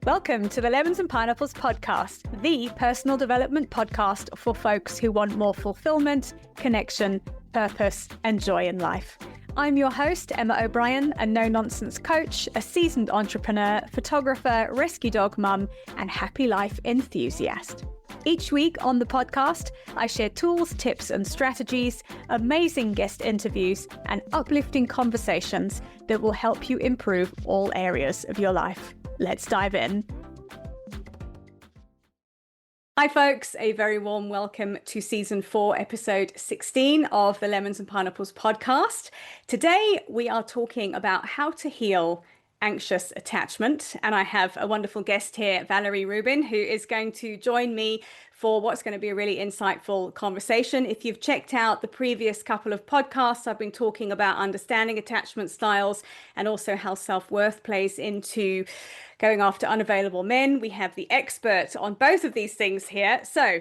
Welcome to the Lemons and Pineapples podcast, the personal development podcast for folks who want more fulfillment, connection, purpose, and joy in life. I'm your host, Emma O'Brien, a no-nonsense coach, a seasoned entrepreneur, photographer, rescue dog mum, and happy life enthusiast. Each week on the podcast, I share tools, tips, and strategies, amazing guest interviews, and uplifting conversations that will help you improve all areas of your life. Let's dive in. Hi folks, a very warm welcome to season 4, episode 16 of the Lemons and Pineapples podcast. Today we are talking about how to heal anxious attachment, and I have a wonderful guest here, Valerie Rubin, who is going to join me for what's going to be a really insightful conversation. If you've checked out the previous couple of podcasts, I've been talking about understanding attachment styles and also how self-worth plays into going after unavailable men. We have the expert on both of these things here. So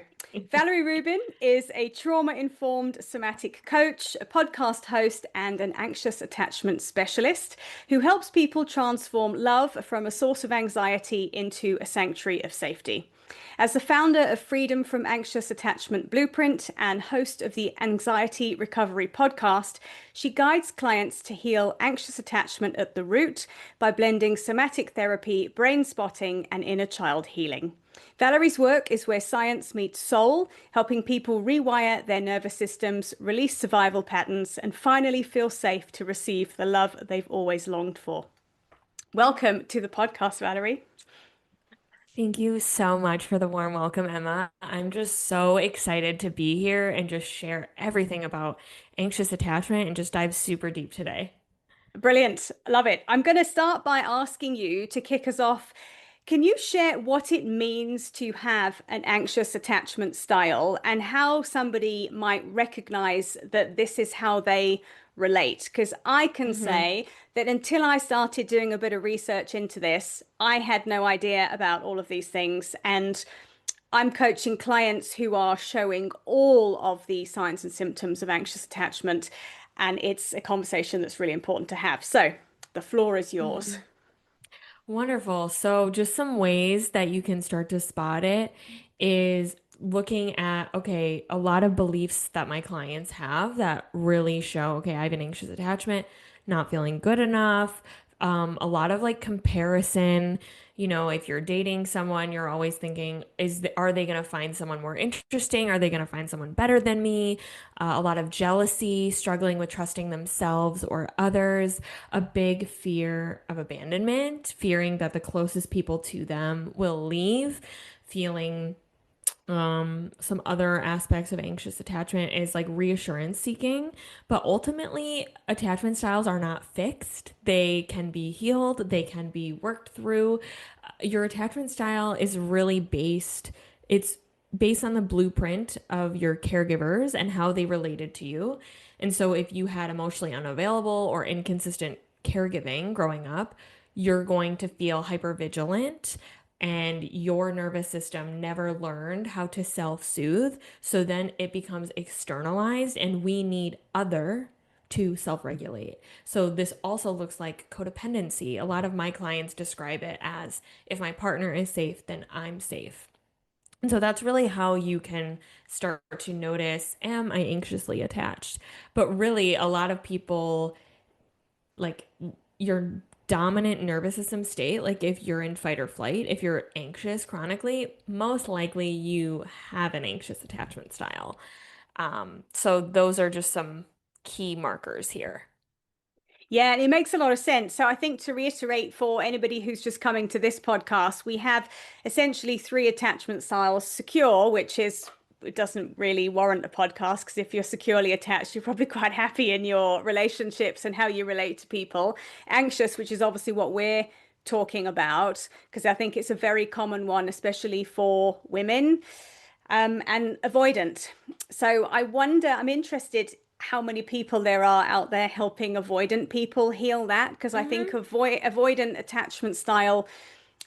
Valerie Rubin is a trauma-informed somatic coach, a podcast host, and an anxious attachment specialist who helps people transform love from a source of anxiety into a sanctuary of safety. As the founder of Freedom from Anxious Attachment Blueprint and host of the Anxiety Recovery podcast, she guides clients to heal anxious attachment at the root by blending somatic therapy, brain spotting, and inner child healing. Valerie's work is where science meets soul, helping people rewire their nervous systems, release survival patterns, and finally feel safe to receive the love they've always longed for. Welcome to the podcast, Valerie. Thank you so much for the warm welcome, Emma. I'm just so excited to be here and just share everything about anxious attachment and just dive super deep today. Brilliant. Love it. I'm going to start by asking you to kick us off. Can you share what it means to have an anxious attachment style and how somebody might recognize that this is how they relate? Because I can say that until I started doing a bit of research into this, I had no idea about all of these things. And I'm coaching clients who are showing all of the signs and symptoms of anxious attachment. And it's a conversation that's really important to have. So the floor is yours. Wonderful. So just some ways that you can start to spot it is looking at, okay, a lot of beliefs that my clients have that really show, okay, I have an anxious attachment, not feeling good enough. A lot of like comparison, if you're dating someone, you're always thinking, are they going to find someone more interesting? Are they going to find someone better than me? A lot of jealousy, struggling with trusting themselves or others, a big fear of abandonment, fearing that the closest people to them will leave, feeling some other aspects of anxious attachment is like reassurance-seeking, but ultimately attachment styles are not fixed. They can be healed, they can be worked through. Your attachment style is really it's based on the blueprint of your caregivers and how they related to you. And so if you had emotionally unavailable or inconsistent caregiving growing up, you're going to feel hypervigilant, and your nervous system never learned how to self-soothe. So then it becomes externalized, and we need other to self-regulate. So this also looks like codependency. A lot of my clients describe it as, if my partner is safe, then I'm safe. And so that's really how you can start to notice, am I anxiously attached? But really, a lot of people, like, your dominant nervous system state, like if you're in fight or flight, if you're anxious chronically, most likely you have an anxious attachment style. So those are just some key markers here. Yeah, and it makes a lot of sense. So I think to reiterate for anybody who's just coming to this podcast, we have essentially 3 attachment styles: secure, which is it doesn't really warrant a podcast because if you're securely attached, you're probably quite happy in your relationships and how you relate to people. Anxious, which is obviously what we're talking about, because I think it's a very common one, especially for women, and avoidant. So I wonder, I'm interested how many people there are out there helping avoidant people heal that, because I think avoidant attachment style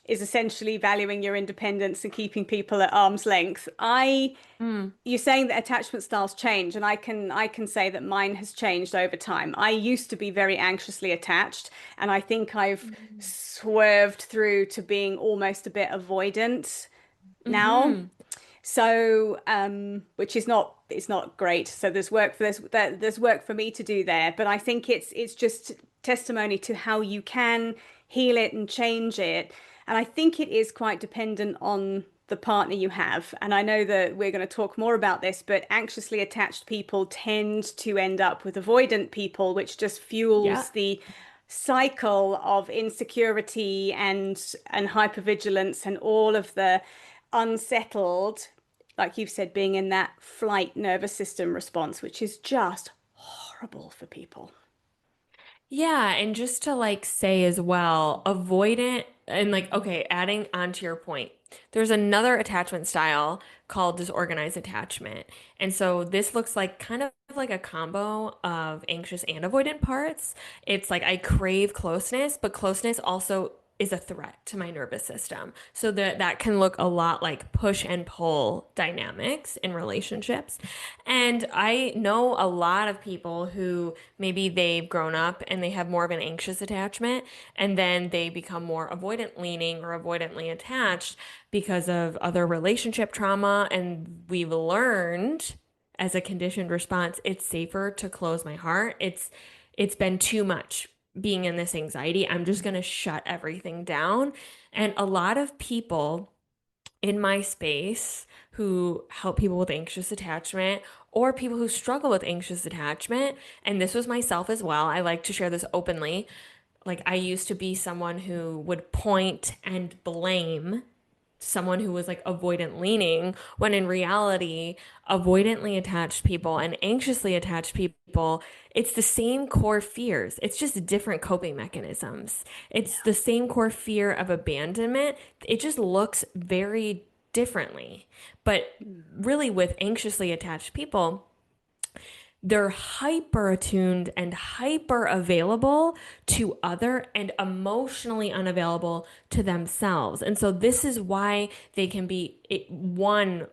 is essentially valuing your independence and keeping people at arm's length. I Mm. You're saying that attachment styles change, and I can say that mine has changed over time. I used to be very anxiously attached, and I think I've swerved through to being almost a bit avoidant now. Mm-hmm. So, which is not it's not great. So there's work for me to do there, but I think it's just testimony to how you can heal it and change it. And I think it is quite dependent on the partner you have. And I know that we're going to talk more about this, but anxiously attached people tend to end up with avoidant people, which just Yeah. fuels the cycle of insecurity and hypervigilance and all of the unsettled, like you've said, being in that flight nervous system response, which is just horrible for people. Yeah, and just to like say as well, avoidant and like, okay, adding on to your point, there's another attachment style called disorganized attachment. And so this looks like kind of like a combo of anxious and avoidant parts. It's like I crave closeness, but closeness also is a threat to my nervous system. So that can look a lot like push and pull dynamics in relationships. And I know a lot of people who maybe they've grown up and they have more of an anxious attachment, and then they become more avoidant leaning or avoidantly attached because of other relationship trauma. And we've learned as a conditioned response, it's safer to close my heart. It's been too much being in this anxiety. I'm just going to shut everything down. And a lot of people in my space who help people with anxious attachment or people who struggle with anxious attachment, and this was myself as well. I like to share this openly. Like, I used to be someone who would point and blame someone who was like avoidant leaning, when in reality, avoidantly attached people and anxiously attached people, it's the same core fears. It's just different coping mechanisms. It's the same core fear of abandonment. It just looks very differently. But really, with anxiously attached people, they're hyper attuned and hyper available to other and emotionally unavailable to themselves. And so this is why they can be one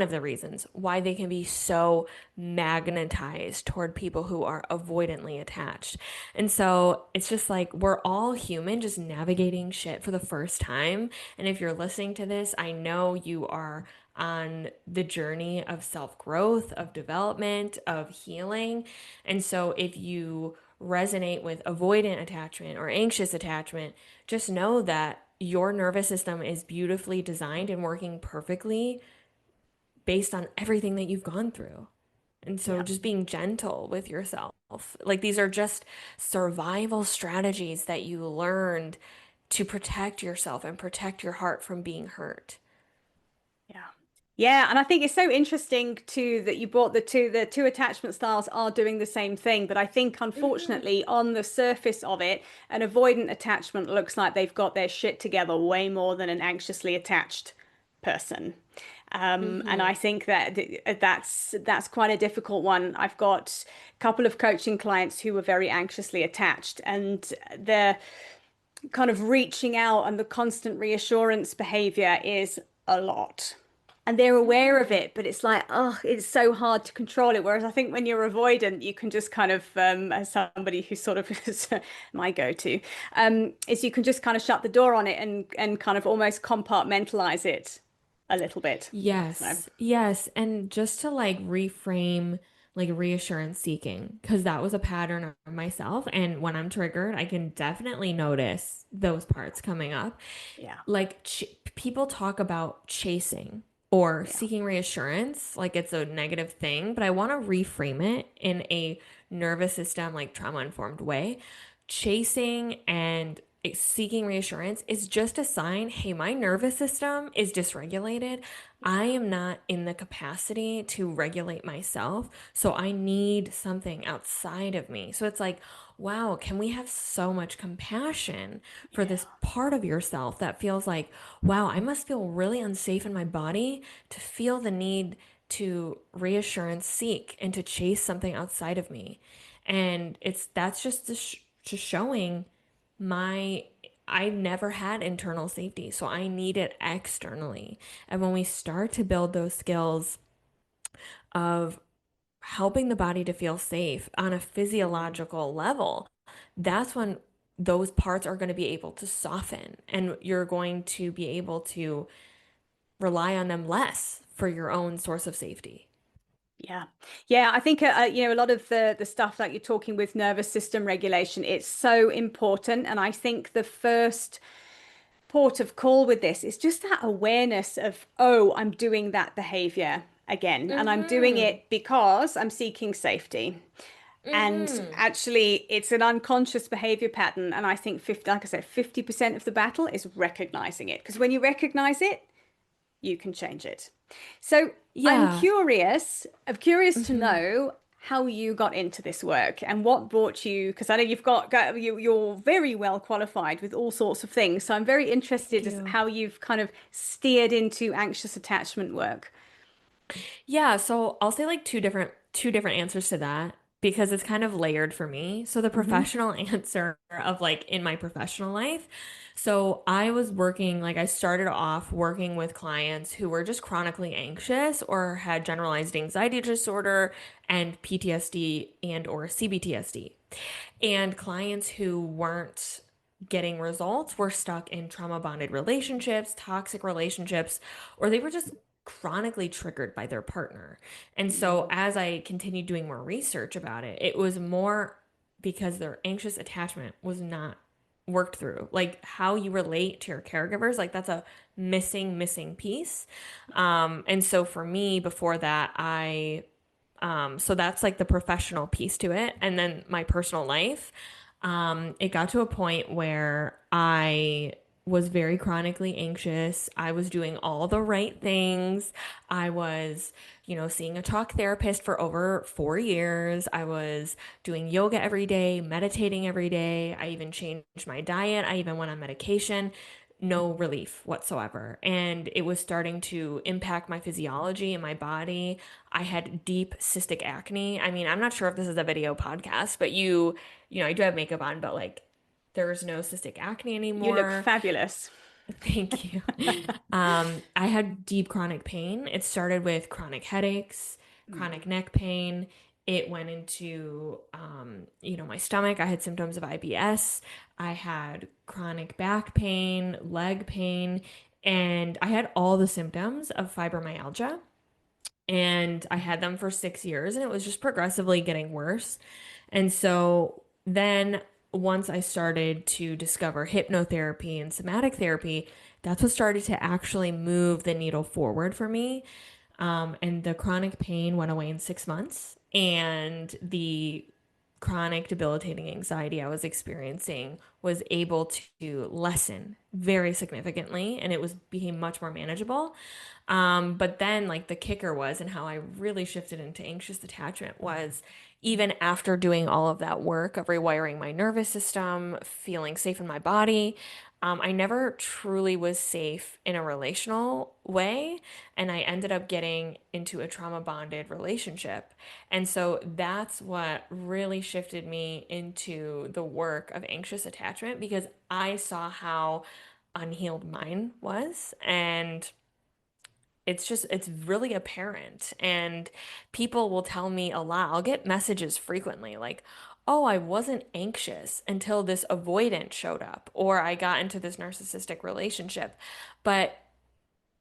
of the reasons why they can be so magnetized toward people who are avoidantly attached. And so it's just like we're all human just navigating shit for the first time. And if you're listening to this, I know you are on the journey of self growth, of development, of healing. And so if you resonate with avoidant attachment or anxious attachment, just know that your nervous system is beautifully designed and working perfectly based on everything that you've gone through. And so Yeah. just being gentle with yourself. Like these are just survival strategies that you learned to protect yourself and protect your heart from being hurt. Yeah. Yeah, and I think it's so interesting too that you brought the two attachment styles are doing the same thing, but I think Mm-hmm. unfortunately on the surface of it, an avoidant attachment looks like they've got their shit together way more than an anxiously attached person. And Mm-hmm. I think that that's quite a difficult one. I've got a couple of coaching clients who were very anxiously attached, and they're kind of reaching out and the constant reassurance behavior is a lot. And they're aware of Mm-hmm. it, but it's like, oh, it's so hard to control it. Whereas I think when you're avoidant, you can just kind of, as somebody who sort of is my go-to, is you can just kind of shut the door on it and kind of almost compartmentalize it a little bit. So, Yes, yes. And just to like reframe like reassurance seeking, because that was a pattern of myself. And when I'm triggered, I can definitely notice those parts coming up. yeah, Like people talk about chasing or yeah, seeking reassurance like it's a negative thing, but I want to reframe it in a nervous system, like trauma informed way. Chasing and seeking reassurance is just a sign, hey, my nervous system is dysregulated. I yeah, am not in the capacity to regulate myself. So I need something outside of me. So it's like, wow, can we have so much compassion for yeah, this part of yourself that feels like, wow, I must feel really unsafe in my body to feel the need to reassurance seek and to chase something outside of me. And it's that's just showing my I never had internal safety, so I need it externally. And when we start to build those skills of helping the body to feel safe on a Mm. physiological level, that's when those parts are going to be able to soften and you're going to be able to rely on them less for your own source of safety. Yeah. Yeah, I think a lot of the stuff that you're talking with nervous system regulation, it's so important. And I think the first port of call with this is just that awareness of, oh, I'm doing that behavior again, and I'm doing Mm-hmm. it because I'm seeking safety. And Mm-hmm. actually, it's an unconscious behavior pattern. And I think 50, like I said, 50% of the battle is recognizing it. Because when you recognize it, you can change it. So Yeah. I'm curious to Mm-hmm. know how you got into this work and what brought you, because I know you're very well qualified with all sorts of things. So I'm very Thank interested as you. how you've kind of steered into anxious attachment work. Yeah, so I'll say like two different answers to that because it's kind of layered for me. So the Hmm. professional answer of like in my professional life. So I was working, like I started off working with clients who were just chronically anxious or had generalized anxiety disorder and PTSD and or CBTSD. And clients who weren't getting results were stuck in trauma bonded relationships, toxic relationships, or they were just chronically triggered by their partner. And so Mm. as I continued doing more research about it, it was more because their anxious attachment was not worked through. Like how you relate to your caregivers, like that's a missing piece. And so for me, before that, so that's like the professional piece to it. And then my personal life, it got to a point where I was very chronically anxious. I was doing all the right things. I was, seeing a talk therapist for over 4 years. I was doing yoga every day, meditating every day. I even changed my diet. I even went on medication. No relief whatsoever. And it was starting to impact my physiology and my body. I had deep cystic acne. I mean, I'm not sure if this is a video podcast, but I do have makeup on, but like there's no cystic acne You look anymore. fabulous. Thank you. I had deep chronic pain. It started with chronic headaches, Mm. chronic neck pain. It went into, my stomach. I had symptoms of IBS. I had chronic back pain, leg pain, and I had all the symptoms of fibromyalgia. And I had them for 6 years, and it was just progressively getting worse. And so then once I started to discover hypnotherapy and somatic therapy, that's what started to actually move the needle forward for me. And the chronic pain went away in 6 months, and the chronic debilitating anxiety I was experiencing was able to lessen very significantly, and it was became much more manageable. But then, like, the kicker was, and how I really shifted into anxious attachment was even after doing all of that work of rewiring my nervous system, feeling safe in my body, I never truly was safe in a relational way. And I ended up getting into a trauma bonded relationship. And so that's what really shifted me into the work of anxious attachment because I saw how unhealed mine was. And it's really apparent. And people will tell me a lot. I'll get messages frequently like, oh, I wasn't anxious until this avoidant showed up, or I got into this narcissistic relationship. But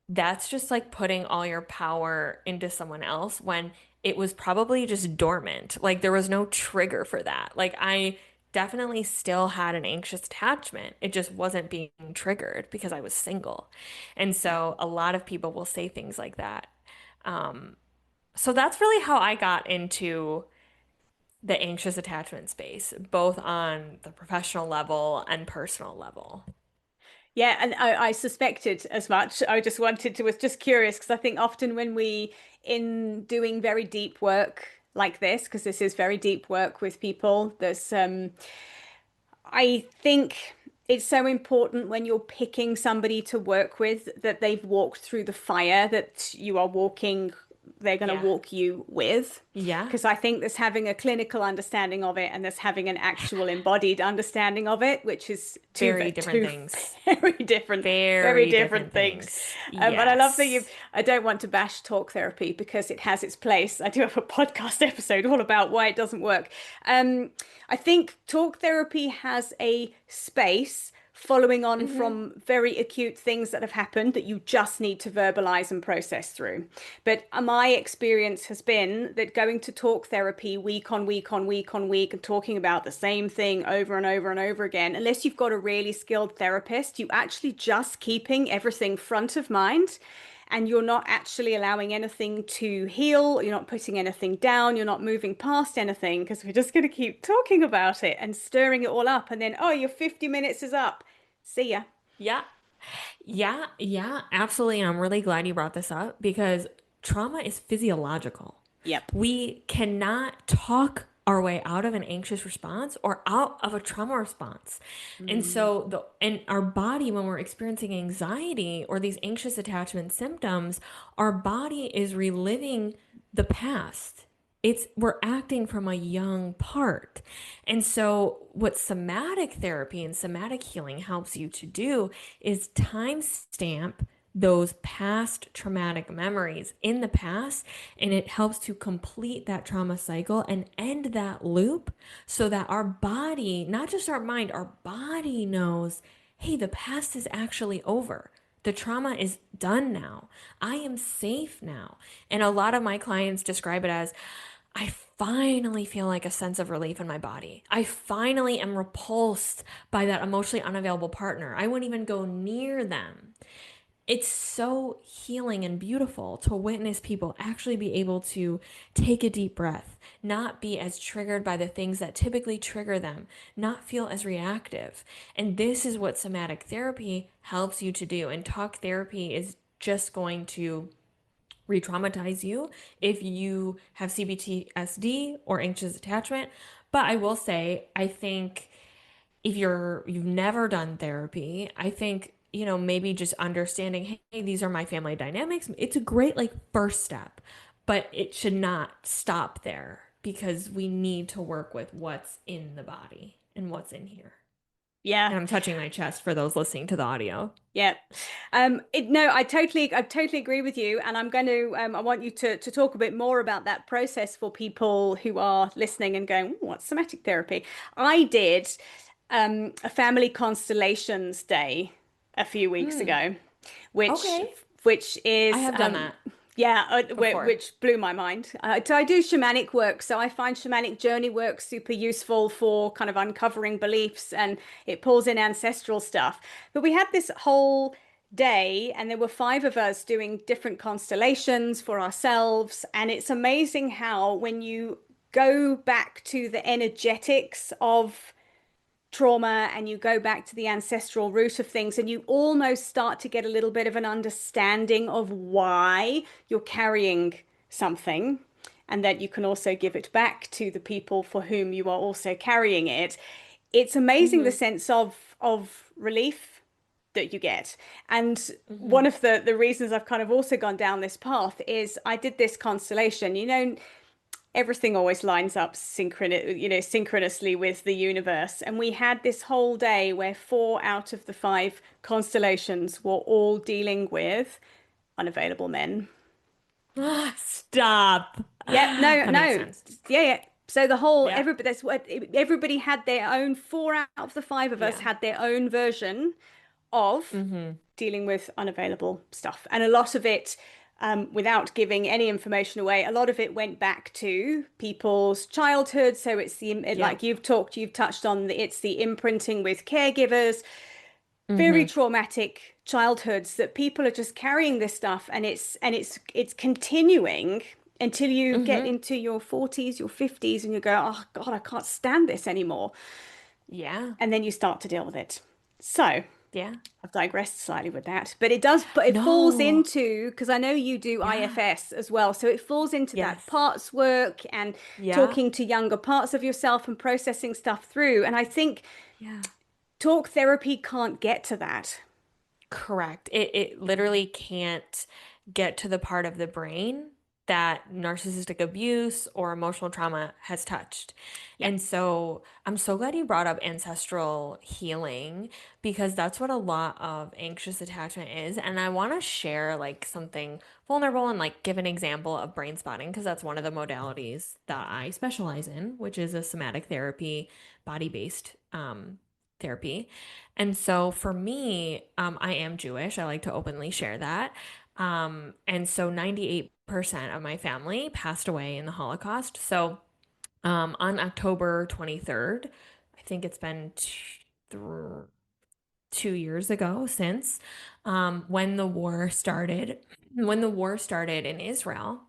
that's just like putting all your power into someone else when it was probably just dormant. Like there was no trigger for that. Like I definitely still had an anxious attachment. It just wasn't being triggered because I was single. And so a lot of people will say things like that. Um, so that's really how I got into the anxious attachment space, both on the professional level and personal level. Yeah, and I suspected as much. I just wanted to, was just curious because I think often when we, in doing very deep work like this, because this is very deep work with people, I think it's so important when you're picking somebody to work with that they've walked through the fire that you are walking they're going to Yeah. walk you with. Yeah. Because I think there's having a clinical understanding of it and there's having an actual embodied understanding of it, which is Very different two things. very Very different different things. things. But I love that Yes. I don't want to bash talk therapy because it has its place. I do have a podcast episode all about why it doesn't work. Um, I think talk therapy has a space following on Hmm. from very acute things that have happened that you just need to verbalize and process through. But my experience has been that going to talk therapy week on week on week on week and talking about the same thing over and over and over again, unless you've got a really skilled therapist, you actually just keeping everything front of mind and you're not actually allowing anything to heal, you're not putting anything down, you're not moving past anything because we're just going to keep talking about it and stirring it all up. And then, oh, your 50 minutes is up. See ya. Yeah. Yeah. Yeah. Absolutely. And I'm really glad you brought this up because trauma is physiological. Yep. We cannot talk our way out of an anxious response or out of a trauma response. And Mm. so and our body, when we're experiencing anxiety or these anxious attachment symptoms, our body is reliving the past. We're acting from a young part. And so what somatic therapy and somatic healing helps you to do is timestamp those past traumatic memories in the past, and it helps to complete that trauma cycle and end that loop so that our body, not just our mind, our body knows, hey, the past is actually over. The trauma is done now. I am safe now. And a lot of my clients describe it as, I finally feel like a sense of relief in my body. I finally am repulsed by that emotionally unavailable partner. I wouldn't even go near them. It's so healing and beautiful to witness people actually be able to take a deep breath, not be as triggered by the things that typically trigger them, not feel as reactive. And this is what somatic therapy helps you to do. And talk therapy is just going to re-traumatize you if you have CPTSD or anxious attachment. But I will say, I think if you've never done therapy, I think, maybe just understanding, hey, these are my family dynamics. It's a great like first step, but it should not stop there because we need to work with what's in the body and what's in here. Yeah. And I'm touching my chest for those listening to the audio. Yeah. No, I totally agree with you. And I'm going to, I want you to talk a bit more about that process for people who are listening and going, "Ooh, what's somatic therapy?" I did, a family constellations day a few weeks Mm, ago, which, okay. which I is, have done that yeah, before. which blew my mind. So I do shamanic work. So I find shamanic journey work super useful for kind of uncovering beliefs and it pulls in ancestral stuff. But we had this whole day and there were five of us doing different constellations for ourselves. And it's amazing how when you go back to the energetics of trauma and you go back to the ancestral root of things and you almost start to get a little bit of an understanding of why you're carrying something and that you can also give it back to the people for whom you are also carrying it. It's amazing the Mm-hmm. sense of relief that you get. And Mm-hmm. one of the reasons I've kind of also gone down this path is I did this constellation. Everything always lines up synchronously with the universe. And we had this whole day where four out of the five constellations were all dealing with unavailable men. Stop. Yep, no, That makes no, sense. yeah, yeah. So the whole Yeah. everybody that's what everybody had their own. Four out of the five of us Yeah. had their own version of Mm-hmm. dealing with unavailable stuff. And a lot of it, without giving any information away, a lot of it went back to people's childhood. So like Yep. you've touched on, it's the imprinting with caregivers, very Mm-hmm. traumatic childhoods that people are just carrying this stuff and it's continuing until you get Mm-hmm. into your 40s, your 50s, and you go, oh God, I can't stand this anymore. Yeah. And then you start to deal with it. So Yeah. I've digressed slightly with that, but it does, but it falls No. into, because I know you do Yeah. IFS as well. So it falls into that Yes. parts work and Yeah. talking to younger parts of yourself and processing stuff through. And I think Yeah. talk therapy can't get to that. Correct. It literally can't get to the part of the brain that narcissistic abuse or emotional trauma has touched. Yeah. And so I'm so glad you brought up ancestral healing because that's what a lot of anxious attachment is. And I want to share like something vulnerable and like give an example of brain spotting because that's one of the modalities that I specialize in, which is a somatic therapy, body-based therapy. And so for me, I am Jewish. I like to openly share that. And so 98% of my family passed away in the Holocaust. So on October 23rd, I think it's been 2 years ago since when the war started. When the war started in Israel,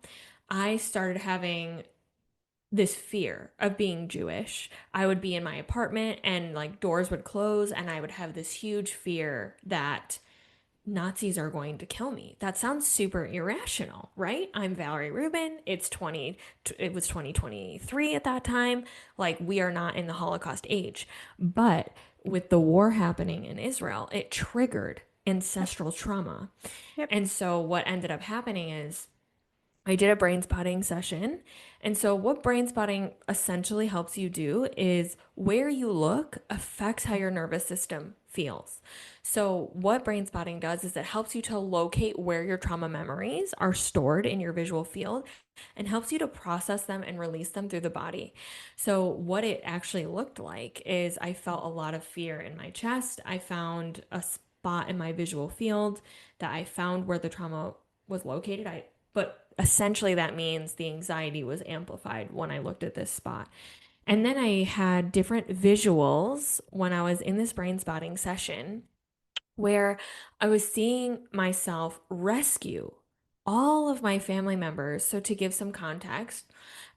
I started having this fear of being Jewish. I would be in my apartment and like doors would close, and I would have this huge fear that Nazis are going to kill me. That sounds super irrational, right? I'm Valerie Rubin. It was 2023 at that time. Like we are not in the Holocaust age. But with the war happening in Israel, it triggered Yep. ancestral trauma. Yep. And so what ended up happening is I did a brain spotting session. And so, what brain spotting essentially helps you do is where you look affects how your nervous system feels. So, what brain spotting does is it helps you to locate where your trauma memories are stored in your visual field and helps you to process them and release them through the body. So, what it actually looked like is I felt a lot of fear in my chest. I found a spot in my visual field that I found where the trauma was located. But essentially that means the anxiety was amplified when I looked at this spot. And then I had different visuals when I was in this brain spotting session where I was seeing myself rescue all of my family members. So, to give some context,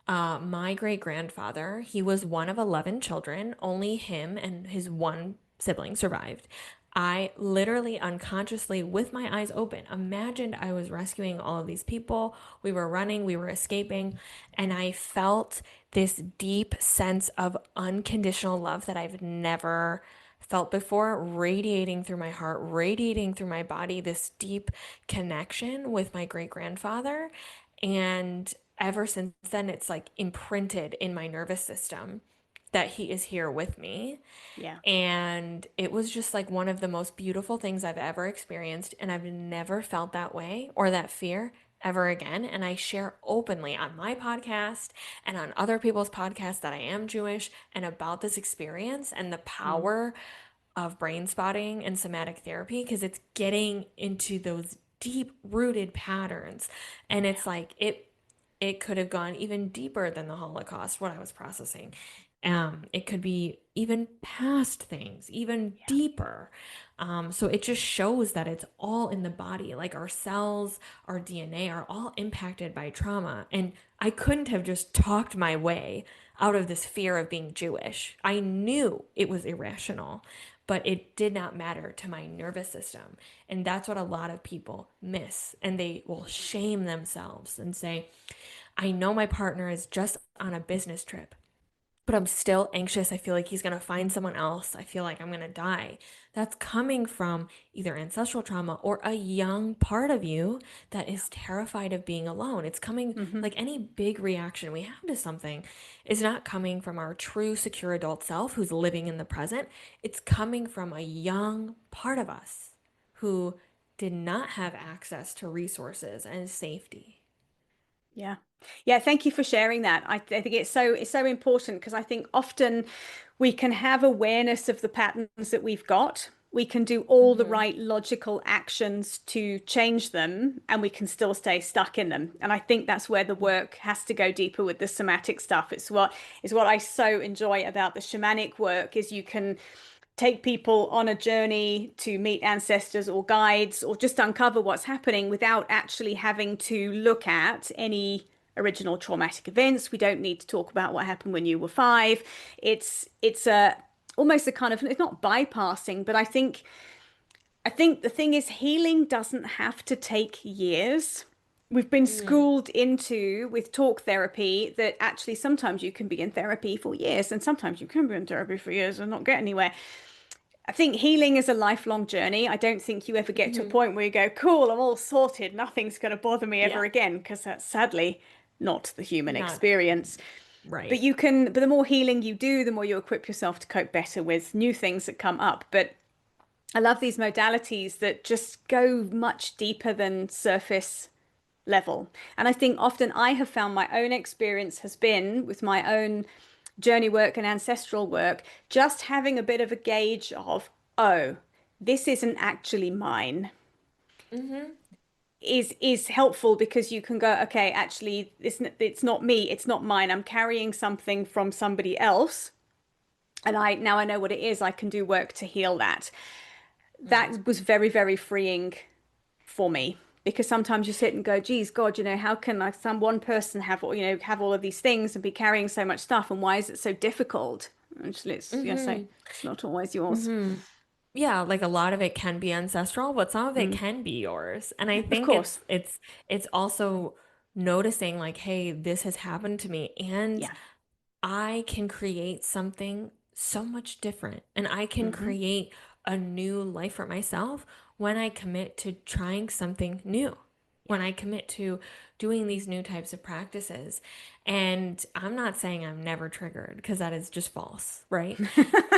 my great grandfather, he was one of 11 children. Only him and his one sibling survived. I literally unconsciously, with my eyes open, imagined I was rescuing all of these people. We were running, we were escaping, and I felt this deep sense of unconditional love that I've never felt before, radiating through my heart, radiating through my body, this deep connection with my great grandfather. And ever since then, it's like imprinted in my nervous system that he is here with me. Yeah. And it was just like one of the most beautiful things I've ever experienced. And I've never felt that way or that fear ever again. And I share openly on my podcast and on other people's podcasts that I am Jewish and about this experience and the Mm. power of brain spotting and somatic therapy because it's getting into those deep rooted patterns. And Yeah. it's like it could have gone even deeper than the Holocaust, what I was processing. It could be even past things, even Yeah. deeper. So it just shows that it's all in the body. Like our cells, our DNA are all impacted by trauma. And I couldn't have just talked my way out of this fear of being Jewish. I knew it was irrational, but it did not matter to my nervous system. And that's what a lot of people miss. And they will shame themselves and say, I know my partner is just on a business trip, but I'm still anxious. I feel like he's going to find someone else. I feel like I'm going to die. That's coming from either ancestral trauma or a young part of you that is terrified of being alone. It's coming Hmm. like any big reaction we have to something is not coming from our true secure adult self who's living in the present. It's coming from a young part of us who did not have access to resources and safety. Yeah. Yeah, thank you for sharing that. I think it's so important because I think often we can have awareness of the patterns that we've got. We can do all the Mm-hmm. right logical actions to change them, and we can still stay stuck in them. And I think that's where the work has to go deeper with the somatic stuff. It's what I so enjoy about the shamanic work is you can take people on a journey to meet ancestors or guides or just uncover what's happening without actually having to look at any original traumatic events. We don't need to talk about what happened when you were 5. It's a almost a kind of, it's not bypassing, but I think the thing is healing doesn't have to take years. We've been Mm. schooled into with talk therapy that actually sometimes you can be in therapy for years and sometimes you can be in therapy for years and not get anywhere. I think healing is a lifelong journey. I don't think you ever get to a Hmm. point where you go, cool, I'm all sorted. Nothing's going to bother me ever Yeah, again, because that's sadly not the human not experience. But right. you can, but the more healing you do, the more you equip yourself to cope better with new things that come up. But I love these modalities that just go much deeper than surface level. And I think often I have found my own experience has been with my own journey work and ancestral work, just having a bit of a gauge of, oh, this isn't actually mine. Hmm. Is helpful because you can go, okay, actually, it's not me, it's not mine. I'm carrying something from somebody else, and I now I know what it is. I can do work to heal that. That was very, very freeing for me because sometimes you sit and go, geez, God, how can like some one person have have all of these things and be carrying so much stuff, and why is it so difficult? Actually, it's say Hmm. it's not always yours. Hmm. Yeah, like a lot of it can be ancestral, but some of it Mm, can be yours. And I of think course. it's also noticing like, hey, this has happened to me and Yeah. I can create something so much different. And I can Hmm. create a new life for myself when I commit to trying something new, when Yeah. I commit to doing these new types of practices. And I'm not saying I'm never triggered because that is just false, right?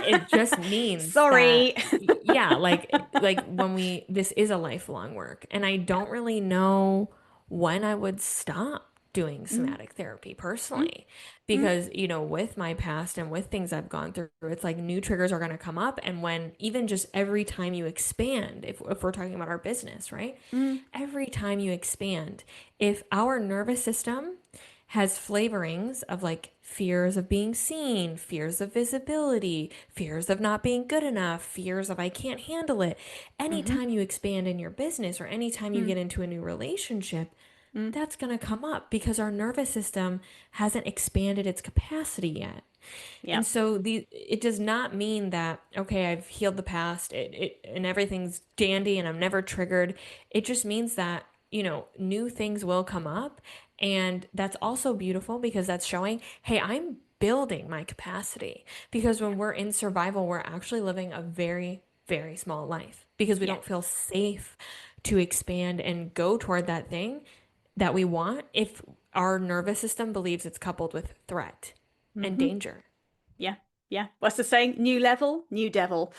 It just means that Sorry. yeah, like when we this is a lifelong work and I Yeah. don't really know when I would stop doing Mm, somatic therapy mm, personally mm, because with my past and with things I've gone through it's like new triggers are going to come up and when even just every time you expand if we're talking about our business, right? mm, Every time you expand, if our nervous system has flavorings of like fears of being seen, fears of visibility, fears of not being good enough, fears of I can't handle it. hmm, Anytime you expand in your business or anytime you mm, get into a new relationship, mm. that's going to come up because our nervous system hasn't expanded its capacity yet. Yeah. And so it does not mean that okay, I've healed the past, and everything's dandy and I'm never triggered. It just means that, new things will come up and that's also beautiful because that's showing, hey, I'm building my capacity because Yeah. when we're in survival, we're actually living a very, very small life because we Yeah. don't feel safe to expand and go toward that thing that we want if our nervous system believes it's coupled with threat and Hmm. danger. Yeah, yeah. What's the saying? New level, new devil.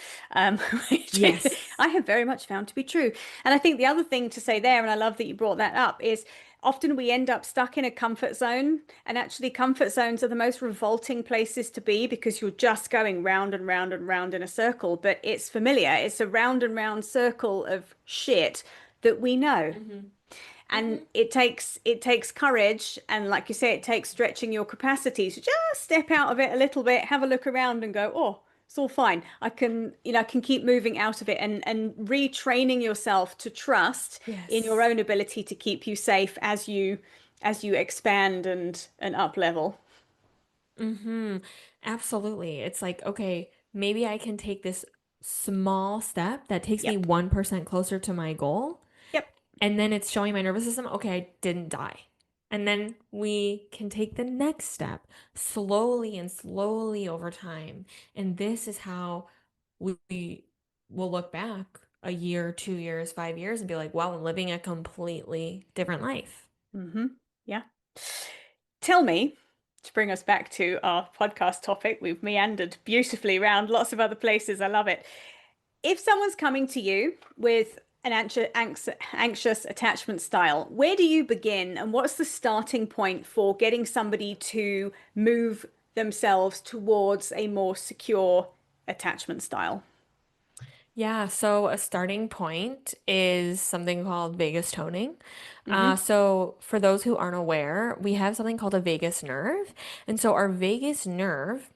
Which is, Yes. I have very much found to be true. And I think the other thing to say there, and I love that you brought that up, is often we end up stuck in a comfort zone. And actually, comfort zones are the most revolting places to be because you're just going round and round and round in a circle. But it's familiar. It's a round and round circle of shit that we know. Hmm. And Hmm. it takes courage, and like you say, it takes stretching your capacity to just step out of it a little bit, have a look around and go, oh, it's all fine. I can keep moving out of it, and retraining yourself to trust in your Yes. own ability to keep you safe as you expand and up level. Hmm. Absolutely. It's like, okay, maybe I can take this small step that takes me Yep. 1% closer to my goal. Yep. And then it's showing my nervous system, okay, I didn't die. And then we can take the next step slowly and slowly over time. And this is how we will look back a year, 2 years, 5 years and be like, wow, I'm living a completely different life. Hmm. Yeah. Tell me, to bring us back to our podcast topic, we've meandered beautifully around lots of other places. I love it. If someone's coming to you with an anxious attachment style, where do you begin and what's the starting point for getting somebody to move themselves towards a more secure attachment style? Yeah, so a starting point is something called vagus toning. Hmm. So, for those who aren't aware, we have something called a vagus nerve. And so, our vagus nerve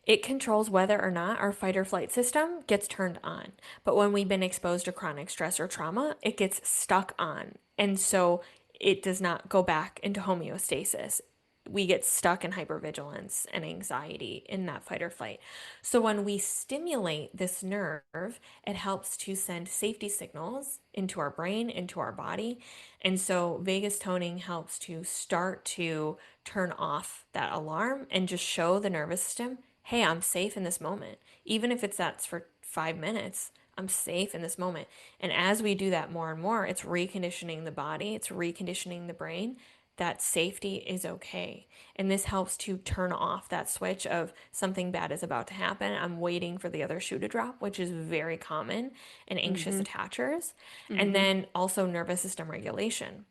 it controls whether or not our fight or flight system gets turned on. But when we've been exposed to chronic stress or trauma, it gets stuck on. And so it does not go back into homeostasis. We get stuck in hypervigilance and anxiety in that fight or flight. So when we stimulate this nerve, it helps to send safety signals into our brain, into our body. And so vagus toning helps to start to turn off that alarm and just show the nervous system, hey, I'm safe in this moment. Even if it's that's for 5 minutes. I'm safe in this moment. And as we do that more and more, it's reconditioning the body, it's reconditioning the brain that safety is okay. And this helps to turn off that switch of something bad is about to happen. I'm waiting for the other shoe to drop, which is very common in anxious Mm-hmm. attachers. And Mm-hmm. then also nervous system regulation.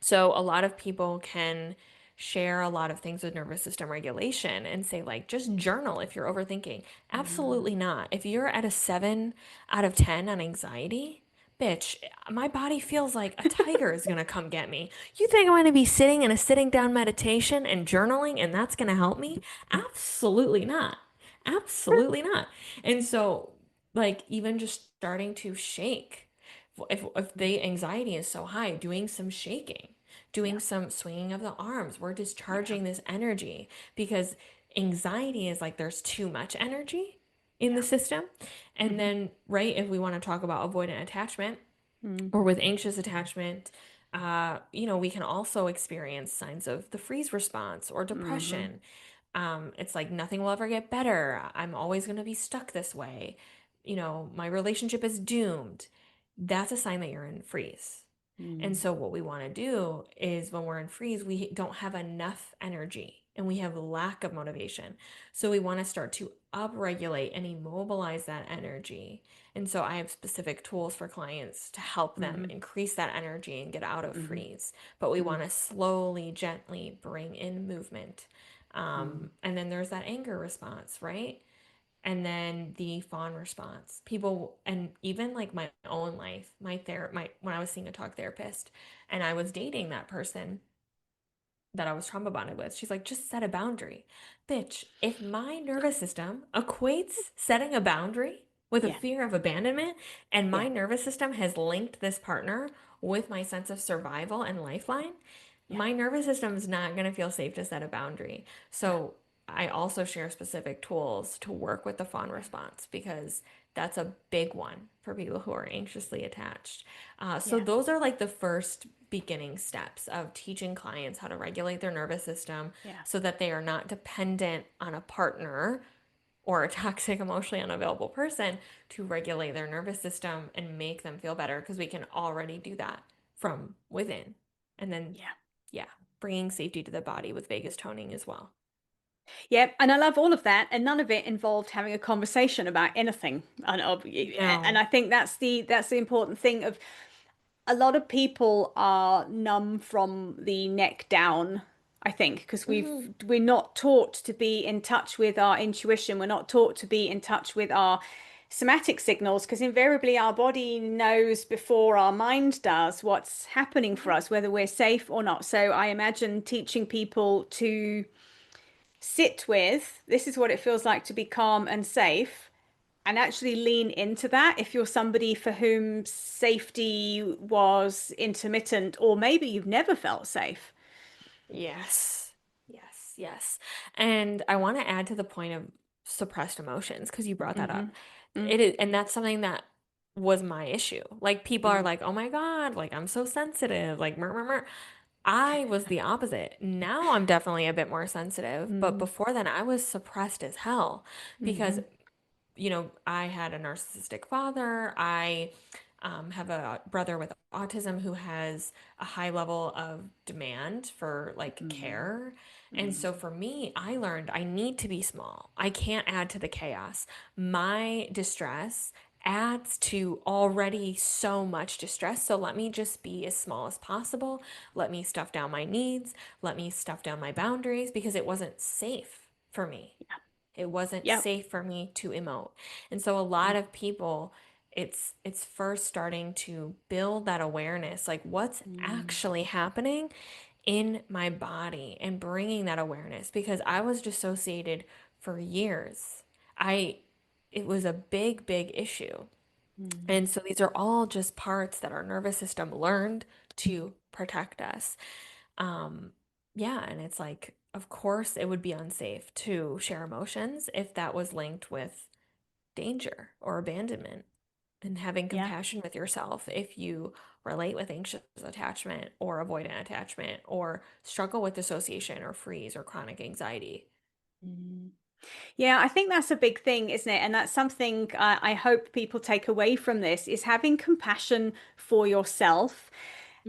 So a lot of people can share a lot of things with nervous system regulation and say, like, just journal if you're overthinking. Mm-hmm. Absolutely not. If you're at a 7 out of 10 on anxiety, bitch, my body feels like a tiger is gonna come get me. You think I'm gonna be sitting in a sitting down meditation and journaling and that's gonna help me? Absolutely not. Absolutely not. And so, like, even just starting to shake, if the anxiety is so high, doing some shaking, Yeah. doing some swinging of the arms, we're Yeah. discharging this energy because anxiety is like there's too much energy in the Yeah. system. And Mm-hmm. then, right, if we want to talk about avoidant attachment Mm-hmm. or with anxious attachment, we can also experience signs of the freeze response or Mm-hmm. depression. It's like nothing will ever get better. I'm always going to be stuck this way. My relationship is doomed. That's a sign that you're in freeze. And Mm. so, what we want to do is when we're in freeze, we don't have enough energy and we have lack of motivation. So, we want to start to upregulate and immobilize that energy. And so, I have specific tools for clients to help them Mm-hmm. increase that energy and get out of Mm-hmm. freeze. But we Mm-hmm. want to slowly, gently bring in movement. And then there's that anger response, right? And then the fawn response. People, and even like my own life, when I was seeing a talk therapist and I was dating that person that I was trauma bonded with, she's like, just set a boundary. Bitch, if my nervous system equates setting a boundary with a Yeah. fear of abandonment, and Yeah. my nervous system has linked this partner with my sense of survival and lifeline, Yeah. my nervous system is not going to feel safe to set a boundary. Yeah. So I also share specific tools to work with the fawn response because that's a big one for people who are anxiously attached. So Yeah. those are like the first beginning steps of teaching clients how to regulate their nervous system Yeah. so that they are not dependent on a partner or a toxic, emotionally unavailable person to regulate their nervous system and make them feel better because we can already do that from within. And then, Yeah. yeah, bringing safety to the body with vagus toning as well. Yeah, and I love all of that, and none of it involved having a conversation about anything. And No. I think that's the important thing of a lot of people are numb from the neck down, I think, because Hmm. we're not taught to be in touch with our intuition. We're not taught to be in touch with our somatic signals because invariably our body knows before our mind does what's happening for us, whether we're safe or not. So I imagine teaching people to sit with this is what it feels like to be calm and safe and actually lean into that if you're somebody for whom safety was intermittent or maybe you've never felt safe. Yes. Yes. Yes. And I want to add to the point of suppressed emotions because you brought that Mm-hmm. up. It is, and that's something that was my issue. Like people are Mm-hmm. like, "Oh my God, like I'm so sensitive." Like, mer, mer, mer. I was the opposite. Now I'm definitely a bit more sensitive, but Mm-hmm. before then I was suppressed as hell because Mm-hmm. I had a narcissistic father. I have a brother with autism who has a high level of demand for like care. And Mm-hmm. so for me, I learned I need to be small. I can't add to the chaos. My distress adds to already so much distress. So let me just be as small as possible. Let me stuff down my needs. Let me stuff down my boundaries because it wasn't safe for me. It wasn't Yep. safe for me to emote. And so a lot of people, it's first starting to build that awareness, like what's Mm-hmm. actually happening in my body and bringing that awareness because I was dissociated for years. I it was a big, big issue. And so these are all just parts that our nervous system learned to protect us. Um, yeah, and it's like, of course, it would be unsafe to share emotions if that was linked with danger or abandonment. And having Yeah. compassion with yourself if you relate with anxious attachment or avoidant attachment or struggle with dissociation or freeze or chronic anxiety. Mm-hmm. Yeah, I think that's a big thing, isn't it? And that's something I hope people take away from this is having compassion for yourself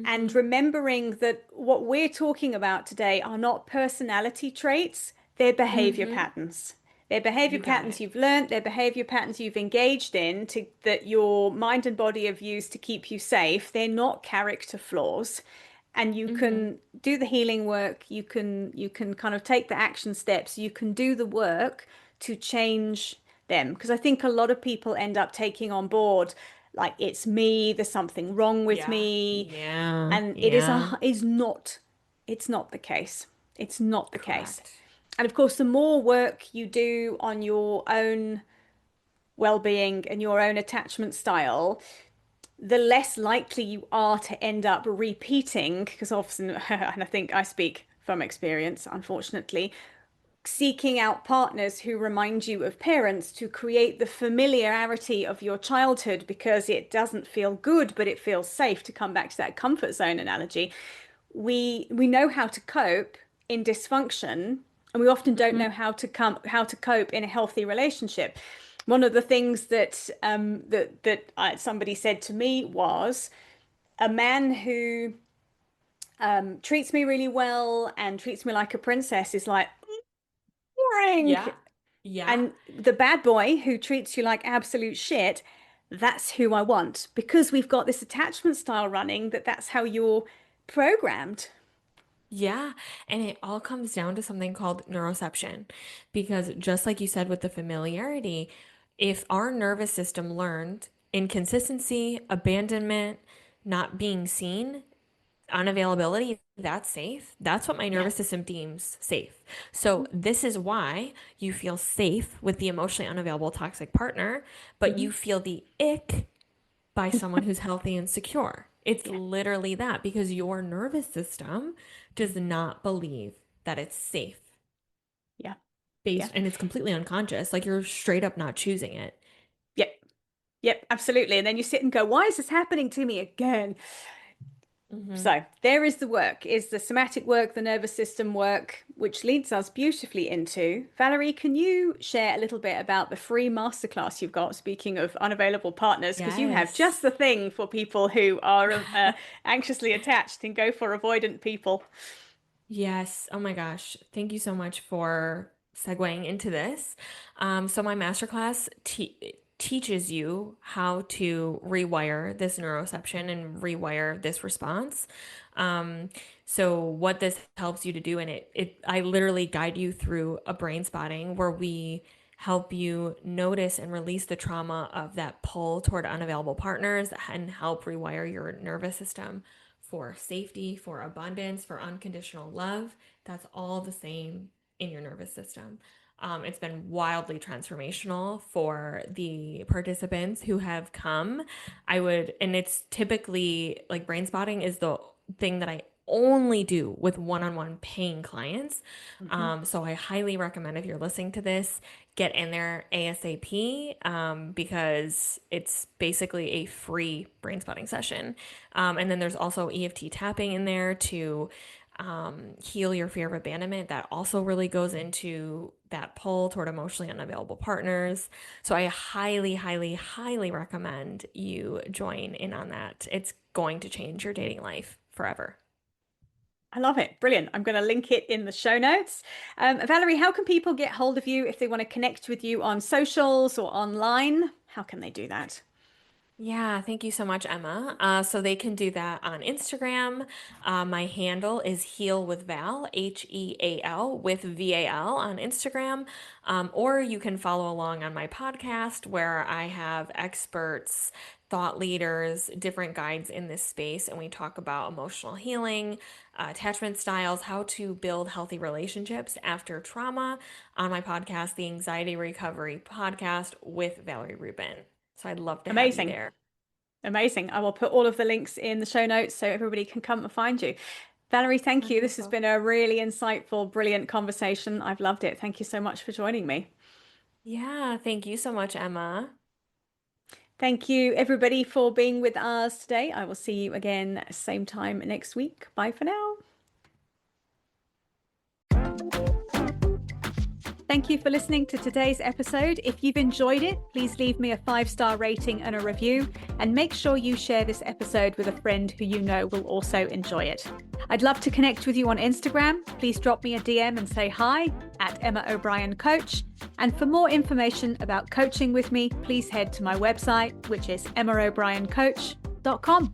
and Hmm. remembering that what we're talking about today are not personality traits, they're behavior Hmm. patterns. They're behavior You got patterns it. you've learned, they're behavior patterns you've engaged in to that your mind and body have used to keep you safe. They're not character flaws. And you Hmm. can do the healing work, you can kind of take the action steps, you can do the work to change them. Because I think a lot of people end up taking on board like it's me, there's something wrong with Yeah. me, Yeah. and it Yeah. is not, it's not the case. It's not the case. Correct. And of course, the more work you do on your own well-being and your own attachment style, the less likely you are to end up repeating, because often, and I think I speak from experience, unfortunately, seeking out partners who remind you of parents to create the familiarity of your childhood because it doesn't feel good, but it feels safe to come back to that comfort zone analogy. We know how to cope in dysfunction, and we often don't Hmm. know how to cope in a healthy relationship. One of the things that somebody said to me was a man who treats me really well and treats me like a princess is like boring. Yeah. Yeah. And the bad boy who treats you like absolute shit, that's who I want because we've got this attachment style running that's how you're programmed. Yeah, and it all comes down to something called neuroception. Because just like you said with the familiarity, if our nervous system learned inconsistency, abandonment, not being seen, unavailability, that's safe. That's what my Yeah. nervous system deems safe. So this is why you feel safe with the emotionally unavailable toxic partner, but Mhm. you feel the ick by someone who's healthy and secure. It's Yeah. literally that because your nervous system does not believe that it's safe Yeah. Yeah. based, and it's completely unconscious. Like you're straight up not choosing it. Yep. Yep. Absolutely. And then you sit and go, why is this happening to me again? Hmm. So there is the work, is the somatic work, the nervous system work, which leads us beautifully into Valerie, can you share a little bit about the free masterclass you've got, speaking of unavailable partners, because you have just Yes. the thing for people who are anxiously attached and go for avoidant people. Yes. Oh my gosh. Thank you so much for segueing into this. So my masterclass teaches you how to rewire this neuroception and rewire this response. Um, so what this helps you to do, and I literally guide you through a brain spotting where we help you notice and release the trauma of that pull toward unavailable partners and help rewire your nervous system for safety, for abundance, for unconditional love. That's all the same in your nervous system. It's been wildly transformational for the participants who have come. And it's typically like brain spotting is the thing that I only do with one-on-one paying clients. Mhm. So I highly recommend if you're listening to this, get in there ASAP because it's basically a free brain spotting session. And then there's also EFT tapping in there to heal your fear of abandonment. That also really goes into that pull toward emotionally unavailable partners. So I highly, highly, highly recommend you join in on that. It's going to change your dating life forever. I love it. Brilliant. I'm going to link it in the show notes. Valerie, how can people get hold of you if they want to connect with you on socials or online? How can they do that? Yeah, thank you so much, Emma. So they can do that on Instagram. My handle is Heal with Val, Heal with VAL on Instagram. Or you can follow along on my podcast where I have experts, thought leaders, different guides in this space, and we talk about emotional healing, attachment styles, how to build healthy relationships after trauma on my podcast, the Anxiety Recovery Podcast with Valerie Rubin. So I'd love to have you Amazing. there. Amazing. I will put all of the links in the show notes so everybody can come and find you. Valerie, thank you. This has Wonderful. been a really insightful, brilliant conversation. I've loved it. Thank you so much for joining me. Yeah, thank you so much, Emma. Thank you, everybody, for being with us today. I will see you again same time next week. Bye for now. Thank you for listening to today's episode. If you've enjoyed it, please leave me a 5-star rating and a review, and make sure you share this episode with a friend who you know will also enjoy it. I'd love to connect with you on Instagram. Please drop me a DM and say hi at Emma O'Brien Coach. And for more information about coaching with me, please head to my website, which is emmaobrien.coach.com.